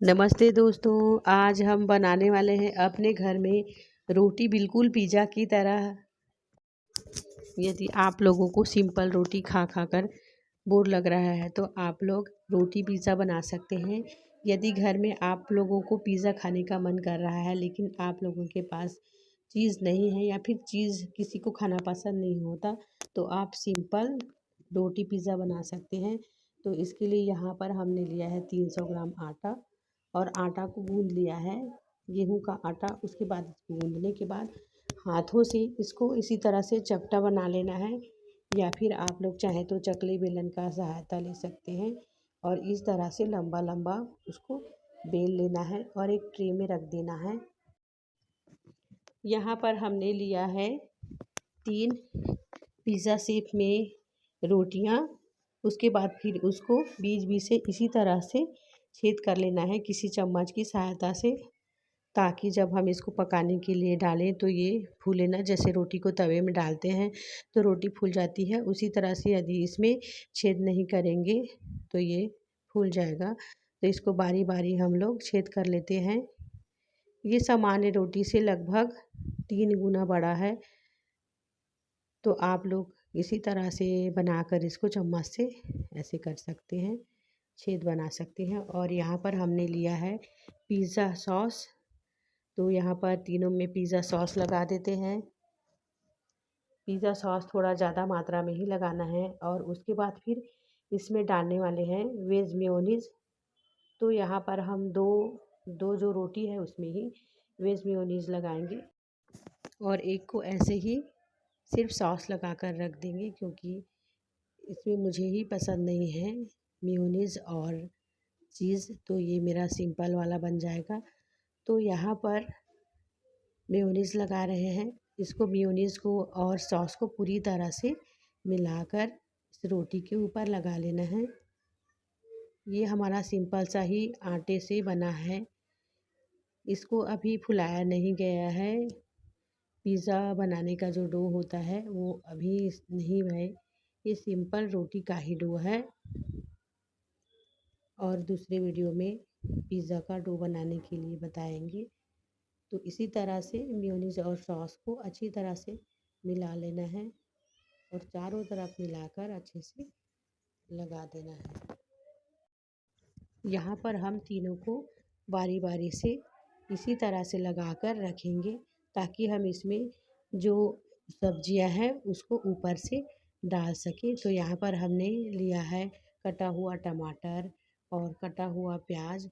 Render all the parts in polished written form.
नमस्ते दोस्तों, आज हम बनाने वाले हैं अपने घर में रोटी बिल्कुल पिज़्ज़ा की तरह। यदि आप लोगों को सिंपल रोटी खा खा कर बोर लग रहा है तो आप लोग रोटी पिज़्ज़ा बना सकते हैं। यदि घर में आप लोगों को पिज़्ज़ा खाने का मन कर रहा है लेकिन आप लोगों के पास चीज़ नहीं है या फिर चीज़ किसी को खाना पसंद नहीं होता तो आप सिंपल रोटी पिज़्ज़ा बना सकते हैं। तो इसके लिए यहाँ पर हमने लिया है 300 ग्राम आटा और आटा को गूंद लिया है, गेहूं का आटा। उसके बाद गूंदने के बाद हाथों से इसको इसी तरह से चपटा बना लेना है या फिर आप लोग चाहें तो चकले बेलन का सहायता ले सकते हैं और इस तरह से लंबा लंबा उसको बेल लेना है और एक ट्रे में रख देना है। यहाँ पर हमने लिया है 3 पिज़्ज़ा शेप में रोटियाँ। उसके बाद फिर उसको बीच बीच से इसी तरह से छेद कर लेना है किसी चम्मच की सहायता से, ताकि जब हम इसको पकाने के लिए डालें तो ये फूले ना। जैसे रोटी को तवे में डालते हैं तो रोटी फूल जाती है, उसी तरह से यदि इसमें छेद नहीं करेंगे तो ये फूल जाएगा। तो इसको बारी बारी हम लोग छेद कर लेते हैं। ये सामान्य रोटी से लगभग 3 गुना बड़ा है। तो आप लोग इसी तरह से बनाकर इसको चम्मच से ऐसे कर सकते हैं, छेद बना सकते हैं। और यहाँ पर हमने लिया है पिज़्ज़ा सॉस। तो यहाँ पर तीनों में पिज़्ज़ा सॉस लगा देते हैं। पिज़्ज़ा सॉस थोड़ा ज़्यादा मात्रा में ही लगाना है और उसके बाद फिर इसमें डालने वाले हैं वेज मेयोनीज़। तो यहाँ पर हम दो दो जो रोटी है उसमें ही वेज मेयोनीज़ लगाएंगे और एक को ऐसे ही सिर्फ सॉस लगा कर रख देंगे, क्योंकि इसमें मुझे ही पसंद नहीं है मेयोनीज़ और चीज़। तो ये मेरा सिंपल वाला बन जाएगा। तो यहाँ पर मेयोनीज़ लगा रहे हैं। इसको मेयोनीज़ को और सॉस को पूरी तरह से मिलाकर इस रोटी के ऊपर लगा लेना है। ये हमारा सिंपल सा ही आटे से बना है, इसको अभी फुलाया नहीं गया है। पिज़्ज़ा बनाने का जो डो होता है वो अभी नहीं है, ये सिंपल रोटी का ही डो है। और दूसरे वीडियो में पिज़्ज़ा का डो बनाने के लिए बताएंगे। तो इसी तरह से मेयोनीज़ और सॉस को अच्छी तरह से मिला लेना है और चारों तरफ मिलाकर अच्छे से लगा देना है। यहाँ पर हम तीनों को बारी बारी से इसी तरह से लगाकर रखेंगे, ताकि हम इसमें जो सब्जियां हैं उसको ऊपर से डाल सकें। तो यहाँ पर हमने लिया है कटा हुआ टमाटर और कटा हुआ प्याज,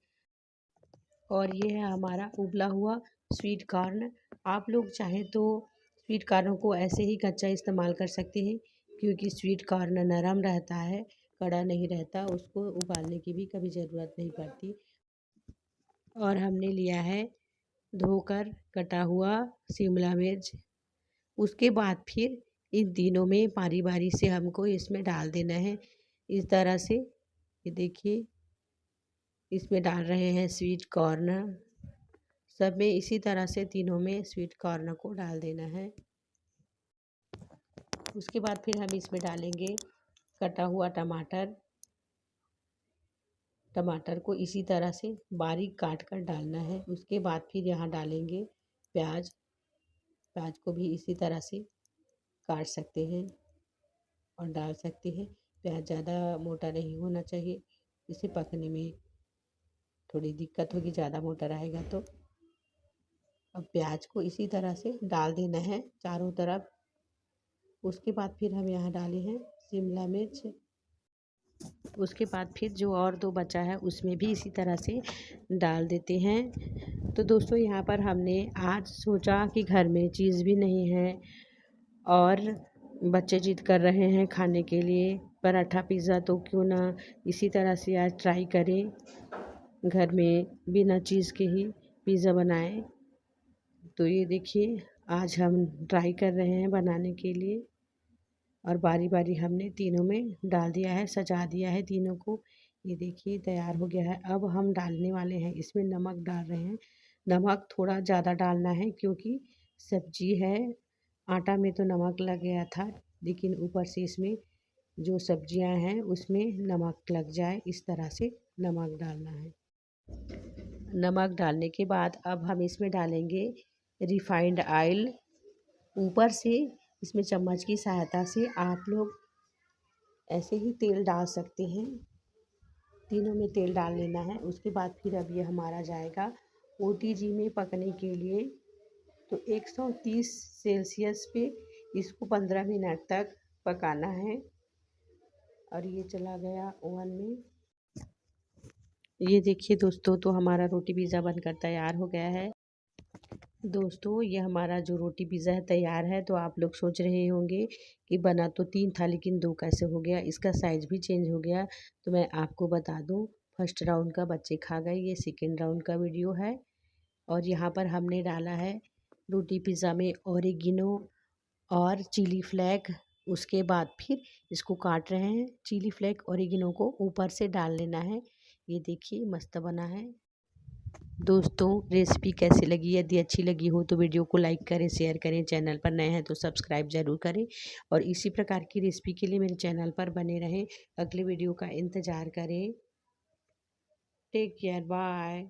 और ये है हमारा उबला हुआ स्वीट कॉर्न। आप लोग चाहें तो स्वीट कॉर्न को ऐसे ही कच्चा इस्तेमाल कर सकते हैं, क्योंकि स्वीट कॉर्न नरम रहता है, कड़ा नहीं रहता, उसको उबालने की भी कभी ज़रूरत नहीं पड़ती। और हमने लिया है धोकर कटा हुआ शिमला मिर्च। उसके बाद फिर इन तीनों में बारी बारी से हमको इसमें डाल देना है इस तरह से। ये देखिए, इसमें डाल रहे हैं स्वीट कॉर्न। सब में इसी तरह से तीनों में स्वीट कॉर्न को डाल देना है। उसके बाद फिर हम इसमें डालेंगे कटा हुआ टमाटर। टमाटर को इसी तरह से बारीक काट कर डालना है। उसके बाद फिर यहाँ डालेंगे प्याज। प्याज को भी इसी तरह से काट सकते हैं और डाल सकते हैं। प्याज ज़्यादा मोटा नहीं होना चाहिए, इसे पकने में थोड़ी दिक्कत होगी, ज़्यादा मोटा रहेगा तो। अब प्याज को इसी तरह से डाल देना है चारों तरफ। उसके बाद फिर हम यहाँ डाले हैं शिमला मिर्च। उसके बाद फिर जो और दो बचा है उसमें भी इसी तरह से डाल देते हैं। तो दोस्तों, यहाँ पर हमने आज सोचा कि घर में चीज़ भी नहीं है और बच्चे जिद कर रहे हैं खाने के लिए पराठा पिज़्ज़ा, तो क्यों ना इसी तरह से आज ट्राई करें, घर में बिना चीज़ के ही पिज़्ज़ा बनाएं। तो ये देखिए, आज हम ट्राई कर रहे हैं बनाने के लिए और बारी बारी हमने तीनों में डाल दिया है, सजा दिया है तीनों को। ये देखिए तैयार हो गया है। अब हम डालने वाले हैं इसमें नमक डाल रहे हैं। नमक थोड़ा ज़्यादा डालना है, क्योंकि सब्जी है, आटा में तो नमक लग गया था, लेकिन ऊपर से इसमें जो सब्जियां हैं उसमें नमक लग जाए, इस तरह से नमक डालना है। नमक डालने के बाद अब हम इसमें डालेंगे रिफाइंड ऑयल। ऊपर से इसमें चम्मच की सहायता से आप लोग ऐसे ही तेल डाल सकते हैं। तीनों में तेल डाल लेना है। उसके बाद फिर अब ये हमारा जाएगा ओटीजी में पकने के लिए। तो 130 सेल्सियस पे इसको 15 मिनट तक पकाना है। और ये चला गया ओवन में। ये देखिए दोस्तों, तो हमारा रोटी पिज़्ज़ा बनकर तैयार हो गया है। दोस्तों, ये हमारा जो रोटी पिज़्ज़ा है तैयार है। तो आप लोग सोच रहे होंगे कि बना तो 3 था लेकिन 2 कैसे हो गया, इसका साइज़ भी चेंज हो गया। तो मैं आपको बता दूं, फर्स्ट राउंड का बच्चे खा गए, ये सेकेंड राउंड का वीडियो है। और यहाँ पर हमने डाला है रोटी पिज़्ज़ा में ऑरिगेनो और चिली फ्लेक। उसके बाद फिर इसको काट रहे हैं। चिली फ्लेक ऑरिगेनो को ऊपर से डाल लेना है। ये देखिए मस्त बना है। दोस्तों, रेसिपी कैसी लगी? यदि अच्छी लगी हो तो वीडियो को लाइक करें, शेयर करें। चैनल पर नए हैं तो सब्सक्राइब ज़रूर करें और इसी प्रकार की रेसिपी के लिए मेरे चैनल पर बने रहें। अगले वीडियो का इंतज़ार करें। Take care, bye.